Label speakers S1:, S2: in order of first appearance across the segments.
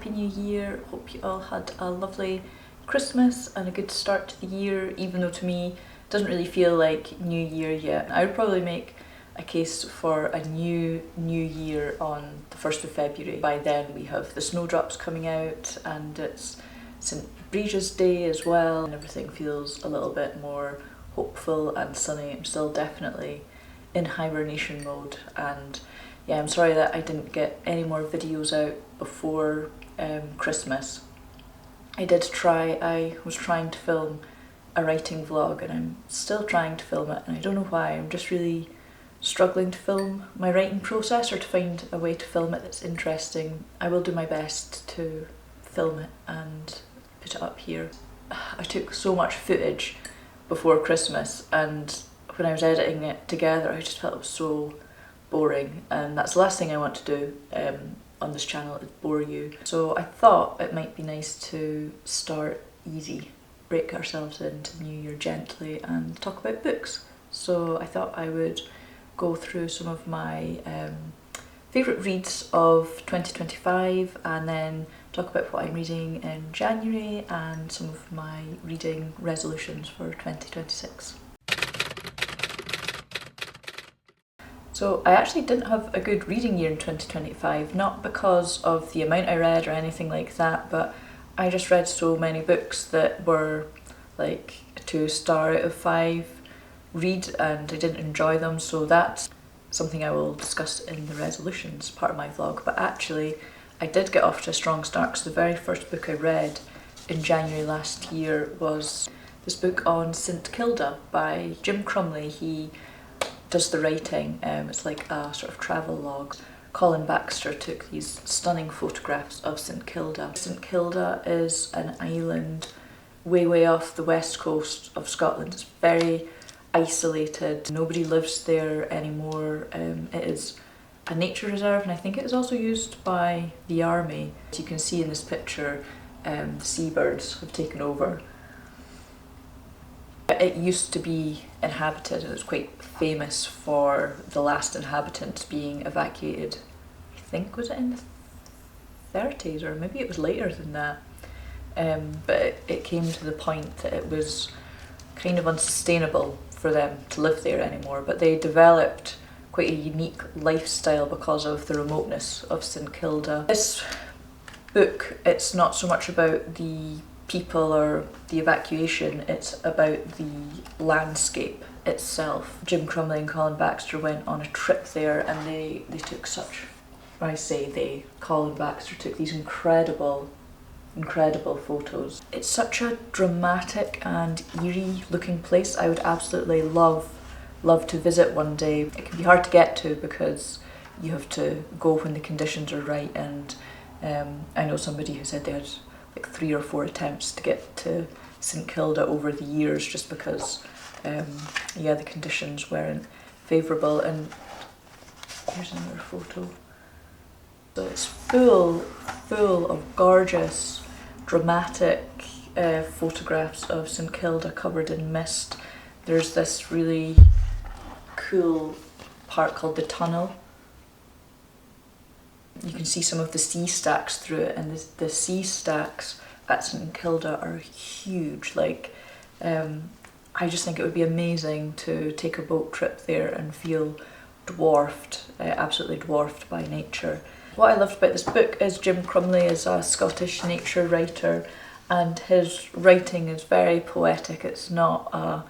S1: Happy New Year. Hope you all had a lovely Christmas and a good start to the year, even though to me it doesn't really feel like New Year yet. I would probably make a case for a new year on the 1st of February. By then we have the snowdrops coming out and it's St. Bridget's Day as well, and everything feels a little bit more hopeful and sunny. I'm still definitely in hibernation mode, and yeah, I'm sorry that I didn't get any more videos out before Christmas. I was trying to film a writing vlog and I'm still trying to film it, and I don't know why. I'm just really struggling to film my writing process or to find a way to film it that's interesting. I will do my best to film it and put it up here. I took so much footage before Christmas, and when I was editing it together I just felt it was so boring, and that's the last thing I want to do on this channel, is bore you. So I thought it might be nice to start easy, break ourselves into the new year gently and talk about books. So I thought I would go through some of my favourite reads of 2025 and then talk about what I'm reading in January and some of my reading resolutions for 2026. So I actually didn't have a good reading year in 2025, not because of the amount I read or anything like that, but I just read so many books that were like a 2-star out of 5 read and I didn't enjoy them, so that's something I will discuss in the resolutions part of my vlog. But actually I did get off to a strong start because the very first book I read in January last year was this book on St Kilda by Jim Crumley. He does the writing, it's like a sort of travel log. Colin Baxter took these stunning photographs of St Kilda. St Kilda is an island way off the west coast of Scotland. It's very isolated, nobody lives there anymore. It is a nature reserve, and I think it is also used by the army. As you can see in this picture, the seabirds have taken over. It used to be inhabited. It was quite famous for the last inhabitants being evacuated. I think, was it in the 30s, or maybe it was later than that. But it came to the point that it was kind of unsustainable for them to live there anymore, but they developed quite a unique lifestyle because of the remoteness of St Kilda. This book, it's not so much about the people or the evacuation, it's about the landscape itself. Jim Crumley and Colin Baxter went on a trip there, and they took such, Colin Baxter took these incredible photos. It's such a dramatic and eerie looking place. I would absolutely love to visit one day. It can be hard to get to because you have to go when the conditions are right, and I know somebody who said they had like 3 or 4 attempts to get to St Kilda over the years just because the conditions weren't favourable. And here's another photo. So it's full of gorgeous, dramatic photographs of St Kilda covered in mist. There's this really cool part called the tunnel. You can see some of the sea stacks through it, and the sea stacks at St Kilda are huge. Like, I just think it would be amazing to take a boat trip there and feel dwarfed, absolutely dwarfed by nature. What I loved about this book is Jim Crumley is a Scottish nature writer, and his writing is very poetic. It's not a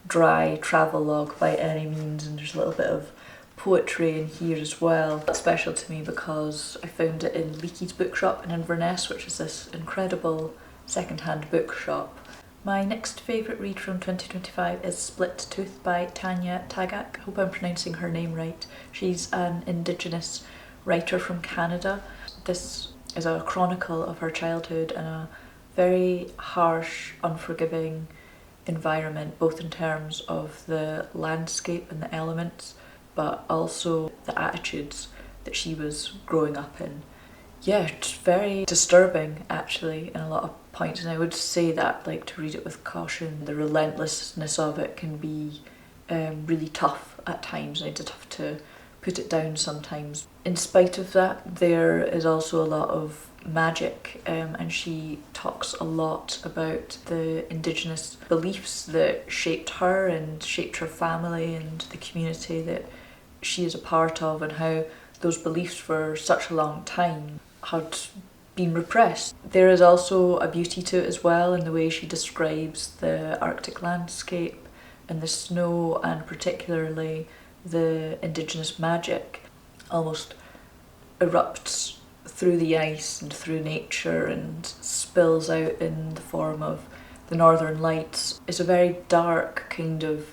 S1: dry travelogue by any means, and there's a little bit of poetry in here as well. It's special to me because I found it in Leakey's bookshop in Inverness, which is this incredible second-hand bookshop. My next favourite read from 2025 is Split Tooth by Tanya Tagak. I hope I'm pronouncing her name right. She's an Indigenous writer from Canada. This is a chronicle of her childhood in a very harsh, unforgiving environment, both in terms of the landscape and the elements, but also the attitudes that she was growing up in. Yeah, it's very disturbing actually in a lot of points, and I would say that, like, to read it with caution. The relentlessness of it can be really tough at times, and it's tough to put it down sometimes. In spite of that, there is also a lot of magic, and she talks a lot about the indigenous beliefs that shaped her and shaped her family and the community that she is a part of, and how those beliefs for such a long time had been repressed. There is also a beauty to it as well in the way she describes the Arctic landscape and the snow, and particularly the indigenous magic almost erupts through the ice and through nature and spills out in the form of the Northern Lights. It's a very dark kind of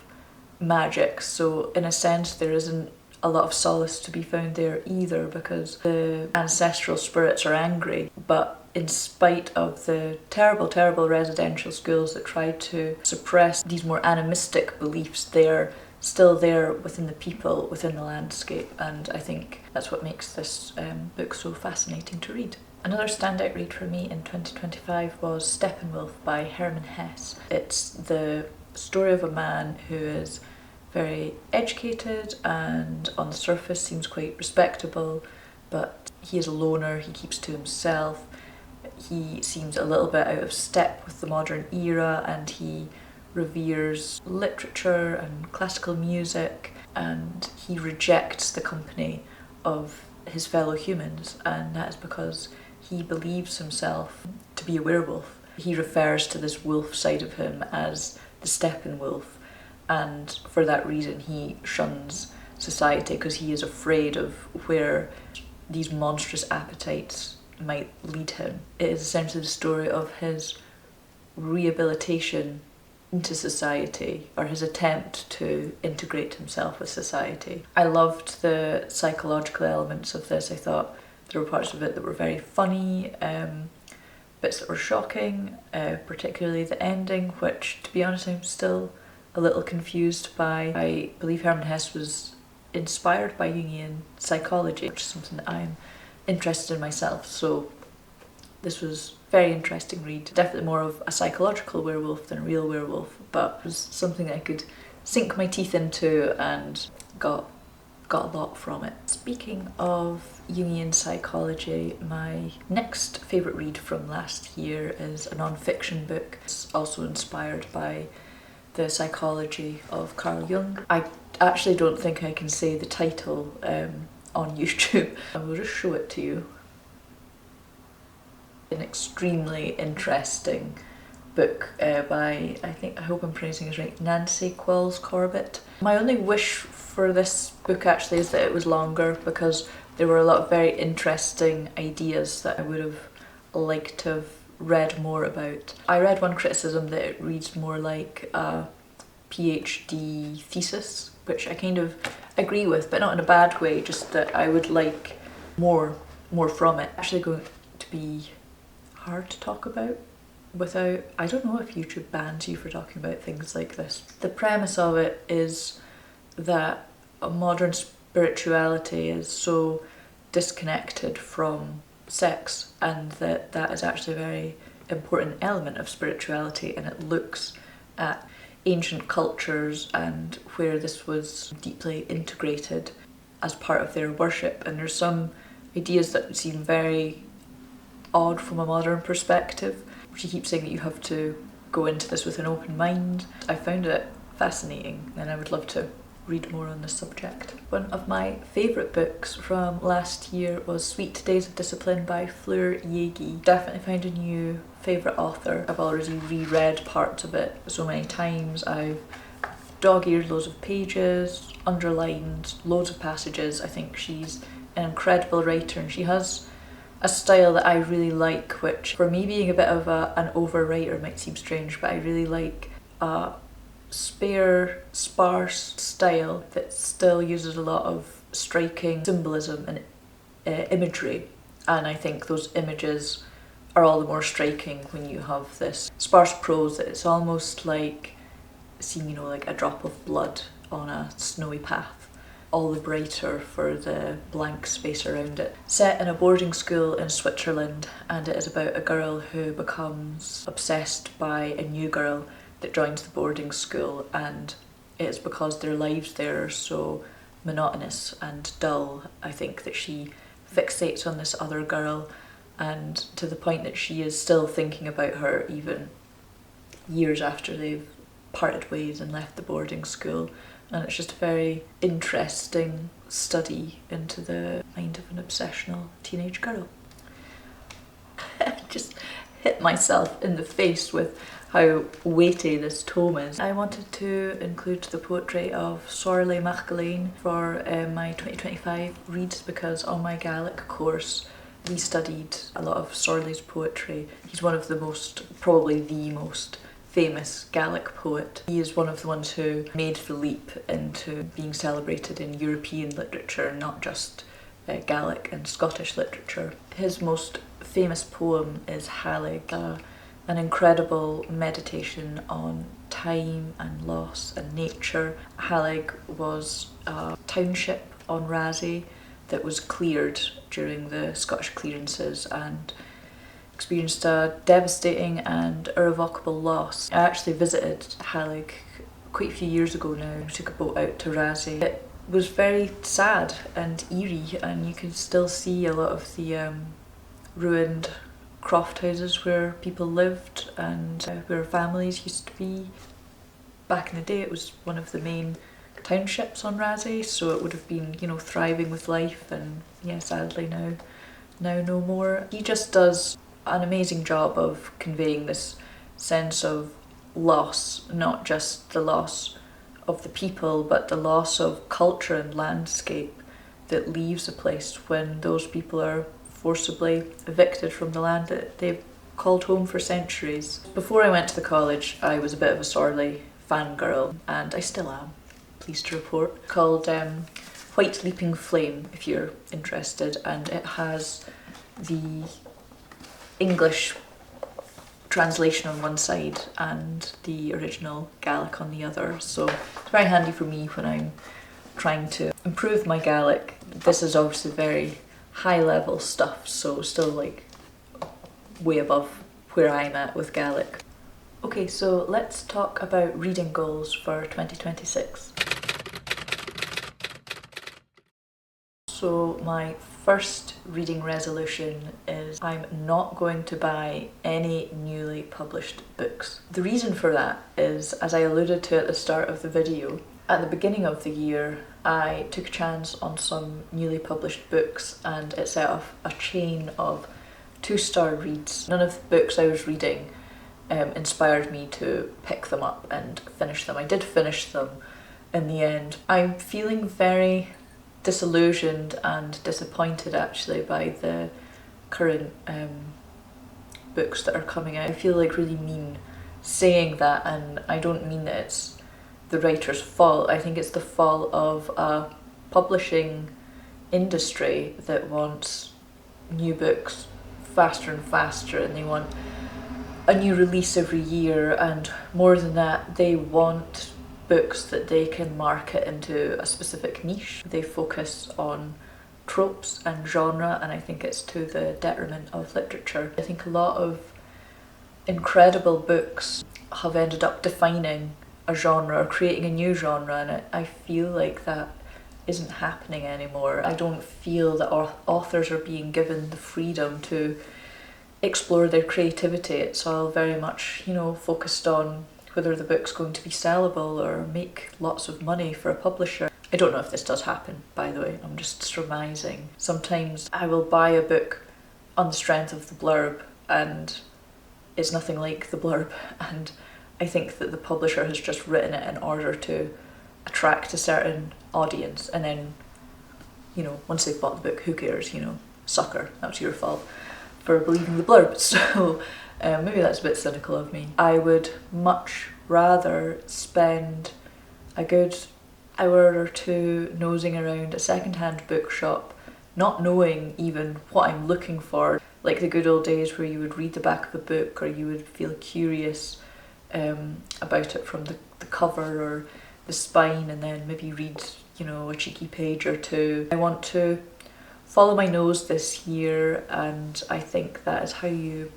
S1: magic, so in a sense there isn't a lot of solace to be found there either, because the ancestral spirits are angry, but in spite of the terrible, terrible residential schools that try to suppress these more animistic beliefs, they're still there within the people, within the landscape, and I think that's what makes this book so fascinating to read. Another standout read for me in 2025 was Steppenwolf by Hermann Hesse. It's the story of a man who is very educated and on the surface seems quite respectable, but he is a loner, he keeps to himself, he seems a little bit out of step with the modern era, and he reveres literature and classical music, and he rejects the company of his fellow humans, and that is because he believes himself to be a werewolf. He refers to this wolf side of him as the Steppenwolf, and for that reason he shuns society because he is afraid of where these monstrous appetites might lead him. It is essentially the story of his rehabilitation into society, or his attempt to integrate himself with society. I loved the psychological elements of this. I thought there were parts of it that were very funny, bits that were shocking, particularly the ending, which, to be honest, I'm still a little confused by. I believe Hermann Hesse was inspired by Jungian psychology, which is something that I'm interested in myself, so this was a very interesting read. Definitely more of a psychological werewolf than a real werewolf, but it was something I could sink my teeth into and got a lot from it. Speaking of Jungian psychology, my next favourite read from last year is a non-fiction book. It's also inspired by the psychology of Carl Jung. I actually don't think I can say the title on YouTube. I will just show it to you. An extremely interesting book by, I hope I'm pronouncing it right, Nancy Qualls Corbett. My only wish for this book actually is that it was longer, because there were a lot of very interesting ideas that I would have liked to have read more about. I read one criticism that it reads more like a PhD thesis, which I kind of agree with, but not in a bad way, just that I would like more from it. Actually going to be hard to talk about without, I don't know if YouTube bans you for talking about things like this. The premise of it is that a modern spirituality is so disconnected from sex, and that is actually a very important element of spirituality, and it looks at ancient cultures and where this was deeply integrated as part of their worship, and there's some ideas that seem very odd from a modern perspective. She keeps saying that you have to go into this with an open mind. I found it fascinating, and I would love to read more on this subject. One of my favourite books from last year was Sweet Days of Discipline by Fleur Yegi. Definitely found a new favourite author. I've already reread parts of it so many times. I've dog-eared loads of pages, underlined loads of passages. I think she's an incredible writer, and she has a style that I really like, which for me being a bit of an overwriter might seem strange, but I really like a spare, sparse style that still uses a lot of striking symbolism and imagery, and I think those images are all the more striking when you have this sparse prose that it's almost like seeing, like a drop of blood on a snowy path, all the brighter for the blank space around it. Set in a boarding school in Switzerland, and it is about a girl who becomes obsessed by a new girl that joins the boarding school, and it's because their lives there are so monotonous and dull. I think that she fixates on this other girl, and to the point that she is still thinking about her even years after they've parted ways and left the boarding school. And it's just a very interesting study into the mind of an obsessional teenage girl. I just hit myself in the face with how weighty this tome is. I wanted to include the poetry of Sorley Magdalene for my 2025 reads, because on my Gaelic course we studied a lot of Sorley's poetry. He's one of the most, probably the most famous Gaelic poet. He is one of the ones who made the leap into being celebrated in European literature, not just Gaelic and Scottish literature. His most famous poem is Halig, an incredible meditation on time and loss and nature. Halig was a township on Rasay that was cleared during the Scottish clearances and experienced a devastating and irrevocable loss. I actually visited Halig quite a few years ago now. I took a boat out to Rasay. It was very sad and eerie, and you can still see a lot of the ruined croft houses where people lived and where families used to be. Back in the day it was one of the main townships on Rasay, so it would have been, you know, thriving with life, and yeah, sadly now no more. He just does an amazing job of conveying this sense of loss, not just the loss of the people, but the loss of culture and landscape that leaves a place when those people are forcibly evicted from the land that they've called home for centuries. Before I went to the college, I was a bit of a Sorley fangirl, and I still am, pleased to report, called White Leaping Flame, if you're interested, and it has the English translation on one side and the original Gaelic on the other, so it's very handy for me when I'm trying to improve my Gaelic. This is obviously very high level stuff, so still like way above where I'm at with Gaelic. Okay, so let's talk about reading goals for 2026. So my first reading resolution is I'm not going to buy any newly published books. The reason for that is, as I alluded to at the start of the video, at the beginning of the year I took a chance on some newly published books and it set off a chain of 2-star reads. None of the books I was reading inspired me to pick them up and finish them. I did finish them in the end. I'm feeling very disillusioned and disappointed actually by the current books that are coming out. I feel like really mean saying that, and I don't mean that it's the writer's fault. I think it's the fault of a publishing industry that wants new books faster and faster, and they want a new release every year, and more than that, they want books that they can market into a specific niche. They focus on tropes and genre, and I think it's to the detriment of literature. I think a lot of incredible books have ended up defining a genre or creating a new genre, and I feel like that isn't happening anymore. I don't feel that authors are being given the freedom to explore their creativity. It's all very much, you know, focused on whether the book's going to be sellable or make lots of money for a publisher. I don't know if this does happen, by the way, I'm just surmising. Sometimes I will buy a book on the strength of the blurb and it's nothing like the blurb, and I think that the publisher has just written it in order to attract a certain audience, and then, you know, once they've bought the book, who cares, you know, sucker, that's your fault for believing the blurb. So maybe that's a bit cynical of me. I would much rather spend a good hour or two nosing around a second-hand bookshop, not knowing even what I'm looking for, like the good old days where you would read the back of a book, or you would feel curious about it from the cover or the spine, and then maybe read, you know, a cheeky page or two. I want to follow my nose this year, and I think that is how you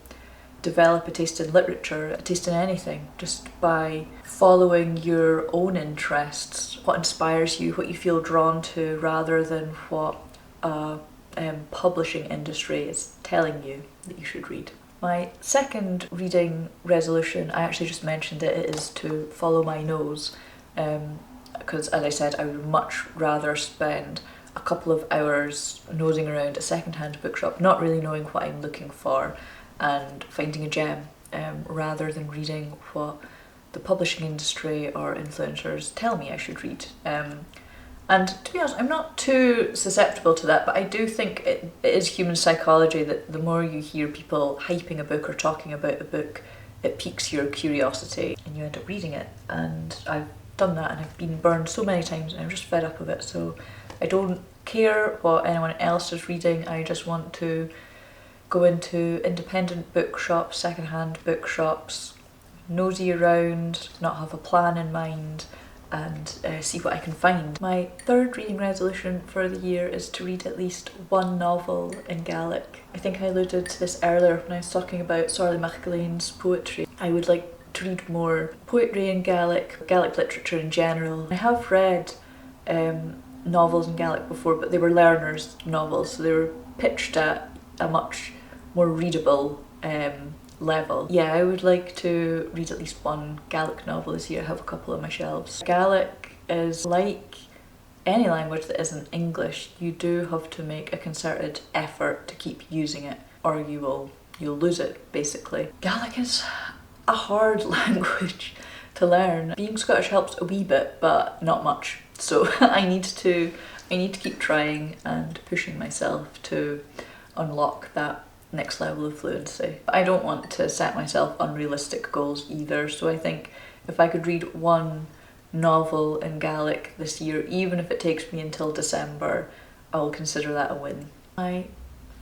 S1: develop a taste in literature, a taste in anything, just by following your own interests, what inspires you, what you feel drawn to, rather than what a publishing industry is telling you that you should read. My second reading resolution, I actually just mentioned it, it is to follow my nose, because as I said, I would much rather spend a couple of hours nosing around a second-hand bookshop, not really knowing what I'm looking for, and finding a gem, rather than reading what the publishing industry or influencers tell me I should read. And to be honest, I'm not too susceptible to that, but I do think it is human psychology that the more you hear people hyping a book or talking about a book, it piques your curiosity and you end up reading it. And I've done that and I've been burned so many times and I'm just fed up of it. So I don't care what anyone else is reading, I just want to go into independent bookshops, secondhand bookshops, nosy around, not have a plan in mind, and see what I can find. My third reading resolution for the year is to read at least one novel in Gaelic. I think I alluded to this earlier when I was talking about Sorley MacLane's poetry. I would like to read more poetry in Gaelic, Gaelic literature in general. I have read novels in Gaelic before, but they were learners' novels, so they were pitched at a much more readable level. Yeah, I would like to read at least one Gaelic novel this year. I have a couple on my shelves. Gaelic is like any language that isn't English. You do have to make a concerted effort to keep using it or you'll lose it, basically. Gaelic is a hard language to learn. Being Scottish helps a wee bit, but not much. So I need to keep trying and pushing myself to unlock that next level of fluency. I don't want to set myself unrealistic goals either, so I think if I could read one novel in Gaelic this year, even if it takes me until December, I'll consider that a win. My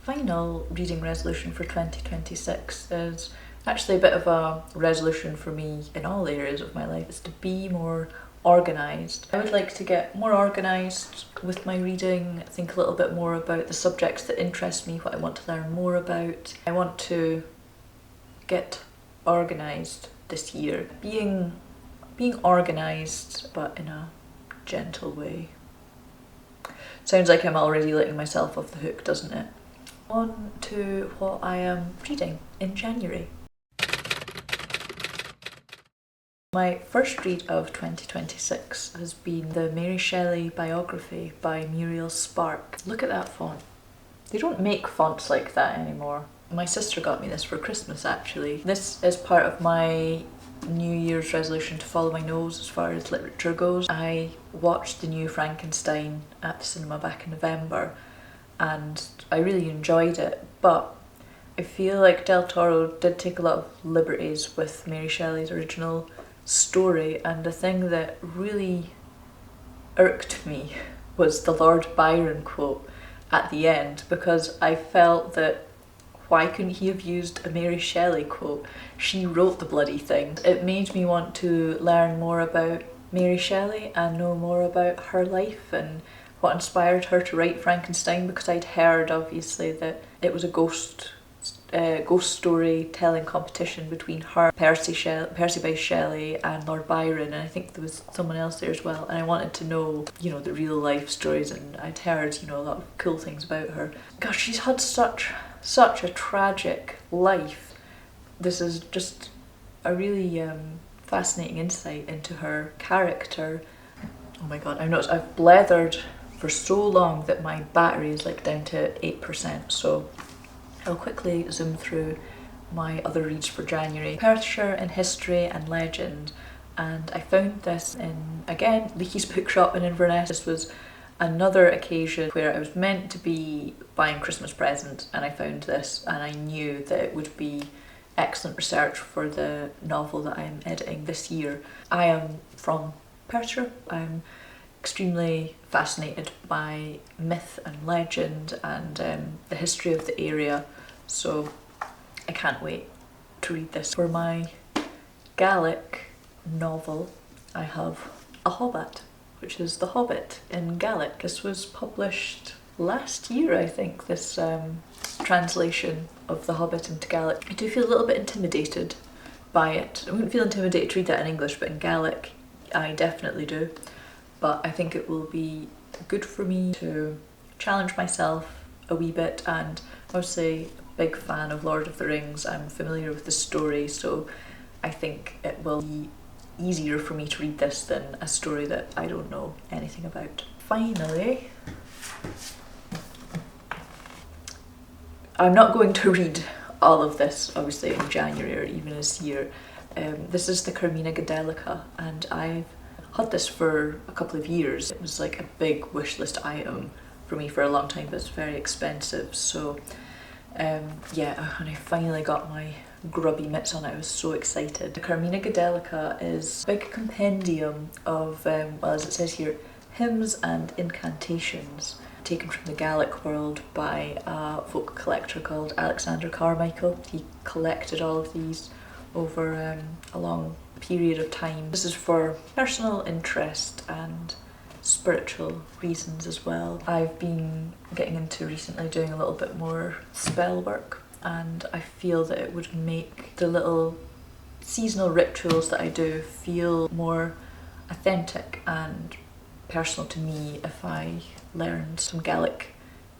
S1: final reading resolution for 2026 is actually a bit of a resolution for me in all areas of my life. It's to be more organised. I would like to get more organised with my reading, think a little bit more about the subjects that interest me, what I want to learn more about. I want to get organised this year. Being organised, but in a gentle way. Sounds like I'm already letting myself off the hook, doesn't it? On to what I am reading in January. My first read of 2026 has been the Mary Shelley biography by Muriel Spark. Look at that font. They don't make fonts like that anymore. My sister got me this for Christmas actually. This is part of my New Year's resolution to follow my nose as far as literature goes. I watched the new Frankenstein at the cinema back in November and I really enjoyed it, but I feel like Del Toro did take a lot of liberties with Mary Shelley's original story, and the thing that really irked me was the Lord Byron quote at the end, because I felt that why couldn't he have used a Mary Shelley quote? She wrote the bloody thing. It made me want to learn more about Mary Shelley and know more about her life and what inspired her to write Frankenstein, because I'd heard obviously that it was a ghost storytelling competition between her, Percy Bysshe Shelley and Lord Byron, and I think there was someone else there as well, and I wanted to know, you know, the real life stories, and I'd heard, you know, a lot of cool things about her. Gosh, she's had such a tragic life. This is just a really fascinating insight into her character. Oh my god, I've blethered for so long that my battery is like down to 8%, so I'll quickly zoom through my other reads for January. Perthshire in History and Legend, and I found this in, again, Leakey's bookshop in Inverness. This was another occasion where I was meant to be buying Christmas presents and I found this and I knew that it would be excellent research for the novel that I'm editing this year. I am from Perthshire. I'm extremely fascinated by myth and legend and the history of the area, so I can't wait to read this. For my Gaelic novel, I have A Hobbit, which is The Hobbit in Gaelic. This was published last year, I think, this translation of The Hobbit into Gaelic. I do feel a little bit intimidated by it. I wouldn't feel intimidated to read that in English, but in Gaelic I definitely do. But I think it will be good for me to challenge myself a wee bit, and obviously a big fan of Lord of the Rings. I'm familiar with the story, so I think it will be easier for me to read this than a story that I don't know anything about. Finally, I'm not going to read all of this obviously in January or even this year. This is the Carmina Gadelica, and I've had this for a couple of years. It was like a big wish list item for me for a long time, but it's very expensive. So yeah, when I finally got my grubby mitts on it, I was so excited. The Carmina Gadelica is a big compendium of, well, as it says here, hymns and incantations taken from the Gaelic world by a folk collector called Alexander Carmichael. He collected all of these over a long period of time. This is for personal interest and spiritual reasons as well. I've been getting into recently doing a little bit more spell work, and I feel that it would make the little seasonal rituals that I do feel more authentic and personal to me if I learned some Gaelic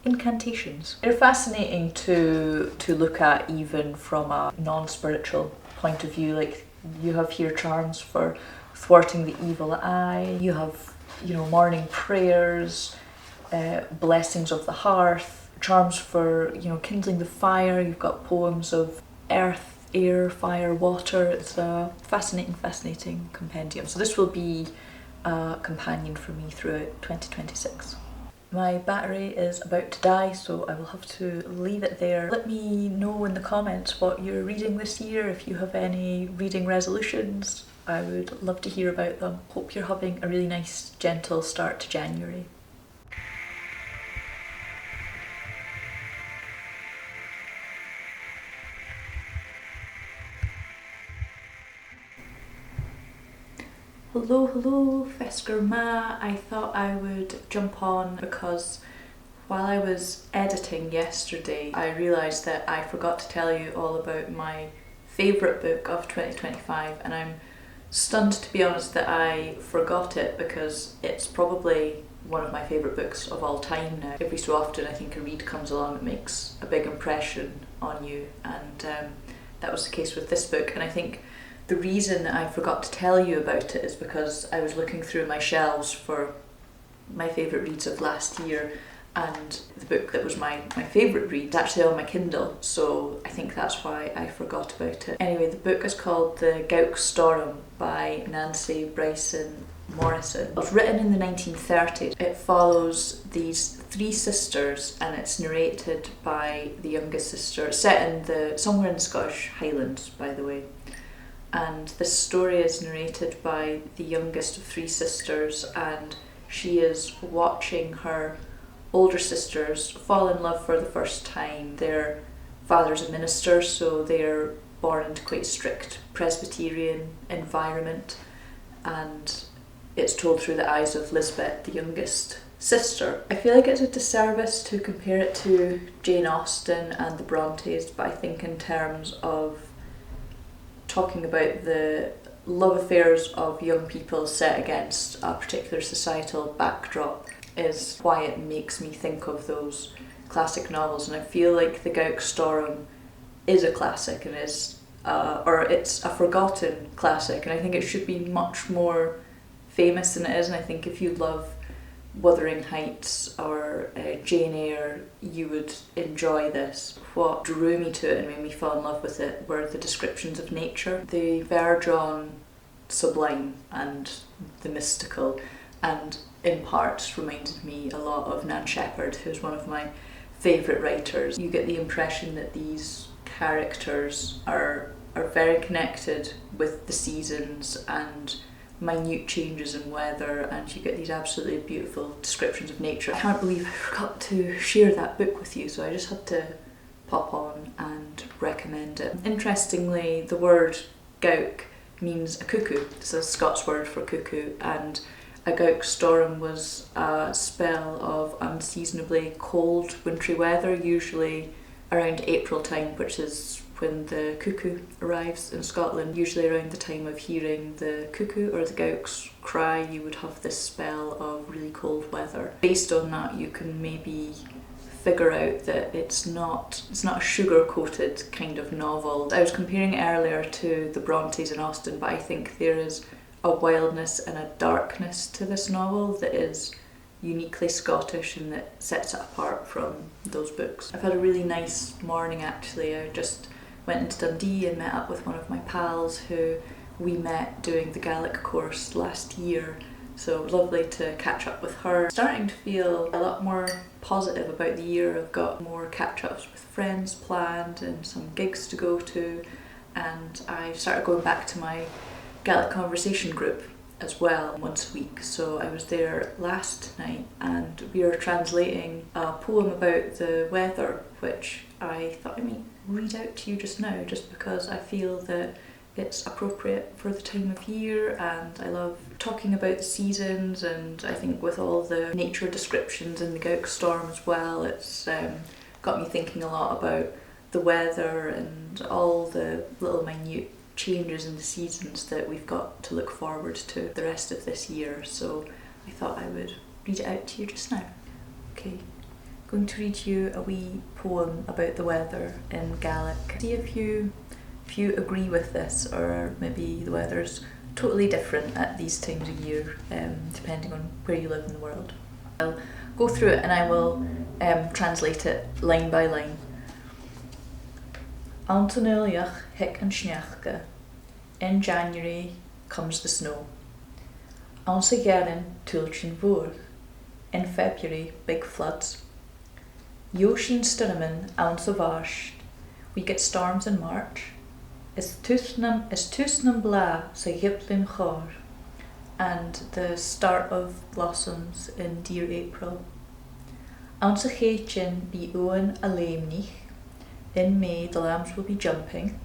S1: incantations. They're fascinating to look at even from a non-spiritual point of view. Like, you have here charms for thwarting the evil eye, you have, you know, morning prayers, blessings of the hearth, charms for, you know, kindling the fire. You've got poems of earth, air, fire, water. It's a fascinating compendium. So this will be a companion for me throughout 2026. My battery is about to die, so I will have to leave it there. Let me know in the comments what you're reading this year, if you have any reading resolutions. I would love to hear about them. Hope you're having a really nice, gentle start to January. Hello, Fesker Ma. I thought I would jump on because while I was editing yesterday, I realised that I forgot to tell you all about my favourite book of 2025, and I'm stunned, to be honest, that I forgot it, because it's probably one of my favourite books of all time now. Every so often I think a read comes along that makes a big impression on you, and that was the case with this book. And I think the reason I forgot to tell you about it is because I was looking through my shelves for my favourite reads of last year, and the book that was my favourite read is actually on my Kindle, so I think that's why I forgot about it. Anyway, the book is called The Gaelic Storm by Nancy Bryson Morrison. It was written in the 1930s. It follows these three sisters, and it's narrated by the youngest sister. It's set in somewhere in the Scottish Highlands, by the way. And this story is narrated by the youngest of three sisters, and she is watching her older sisters fall in love for the first time. Their father's a minister, so they're born into quite strict Presbyterian environment, and it's told through the eyes of Lisbeth, the youngest sister. I feel like it's a disservice to compare it to Jane Austen and the Brontes, but I think in terms of talking about the love affairs of young people set against a particular societal backdrop is why it makes me think of those classic novels. And I feel like The Gaelic Storm is a classic, and it's a forgotten classic, and I think it should be much more famous than it is. And I think if you love Wuthering Heights or Jane Eyre, you would enjoy this. What drew me to it and made me fall in love with it were the descriptions of nature. They verge on sublime and the mystical, and in parts reminded me a lot of Nan Shepherd, who's one of my favourite writers. You get the impression that these characters are very connected with the seasons and minute changes in weather, and you get these absolutely beautiful descriptions of nature. I can't believe I forgot to share that book with you, so I just had to pop on and recommend it. Interestingly, the word Gaelic means a cuckoo. It's a Scots word for cuckoo, and a Gaelic storm was a spell of unseasonably cold wintry weather, usually around April time, which is when the cuckoo arrives in Scotland. Usually around the time of hearing the cuckoo or the gowks cry, you would have this spell of really cold weather. Based on that, you can maybe figure out that it's not a sugar-coated kind of novel. I was comparing it earlier to the Brontes in Austen, but I think there is a wildness and a darkness to this novel that is uniquely Scottish and that sets it apart from those books. I've had a really nice morning actually. I just went into Dundee and met up with one of my pals who we met doing the Gaelic course last year. So it was lovely to catch up with her. Starting to feel a lot more positive about the year. I've got more catch-ups with friends planned and some gigs to go to, and I started going back to my Gaelic conversation group as well once a week. So I was there last night and we were translating a poem about the weather, which I thought I might read out to you just now, just because I feel that it's appropriate for the time of year, and I love talking about the seasons, and I think with all the nature descriptions in the Gaelic storm as well, it's got me thinking a lot about the weather and all the little minute changes in the seasons that we've got to look forward to the rest of this year. So I thought I would read it out to you just now. Okay, I'm going to read you a wee poem about the weather in Gaelic. See if you agree with this, or maybe the weather's totally different at these times of year, depending on where you live in the world. I'll go through it and I will translate it line by line. Antonuliach hic an sneachke. In January comes the snow. Ansa gerin tulchin voer. In February, big floods. Joshin sturmen ansa varsht. We get storms in March. Is tusnam bla sa giplin chor. And the start of blossoms in dear April. Ansa geitjen bi oen a leemnich. In May, the lambs will be jumping.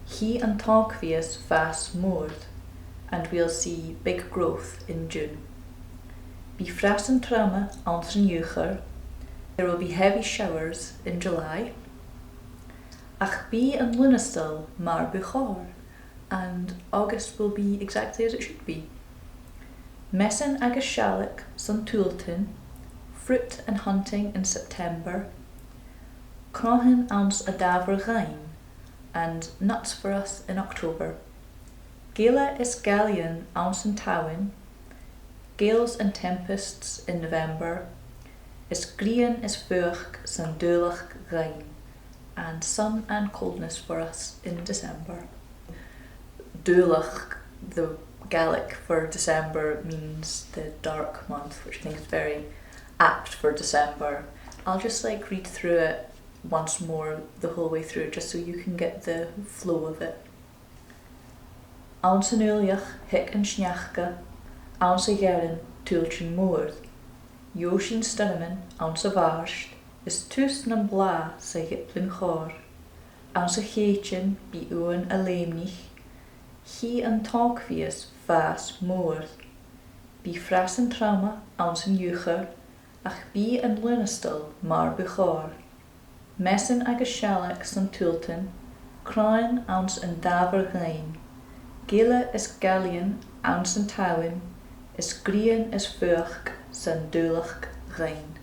S1: He and Talkvias fast moord, and we'll see big growth in June. Be frassen tramme ansen jucher. There will be heavy showers in July. Ach be an lunestel maar buchar, and August will be exactly as it should be. Messen agus shalik san tultin, fruit and hunting in September. Crohin ans a daver gain, and nuts for us in October. Gala is galleon ans in Tawin, gales and tempests in November. Is green is vuurg san dulich gain, and sun and coldness for us in December. Dulich, the Gaelic for December, means the dark month, which I think is very apt for December. I'll just read through it once more the whole way through, just so you can get the flow of it. Ansenuliach hic an sneachke, anse gerin tulchin moord. Joshin sturmen anse varsht, is tusnam bla sa giplin chor. Anse geitjen bi oen a leemnich. He an talkvies vaas moord. Bi frassen trauma ansen jucher, ach bi an lunestel maar buchar. Messen agus shalak san tulten, crying ans an daver gain. Gila is galleon ans an tawin, is green is vuurg san dulich gain.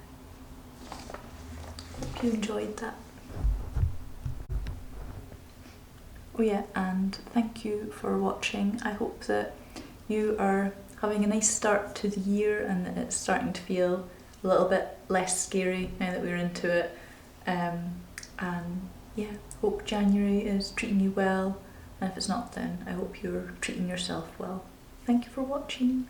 S1: Hope you enjoyed that. Oh yeah, and thank you for watching. I hope that you are having a nice start to the year and that it's starting to feel a little bit less scary now that we're into it. And yeah, hope January is treating you well, and if it's not, then I hope you're treating yourself well. Thank you for watching.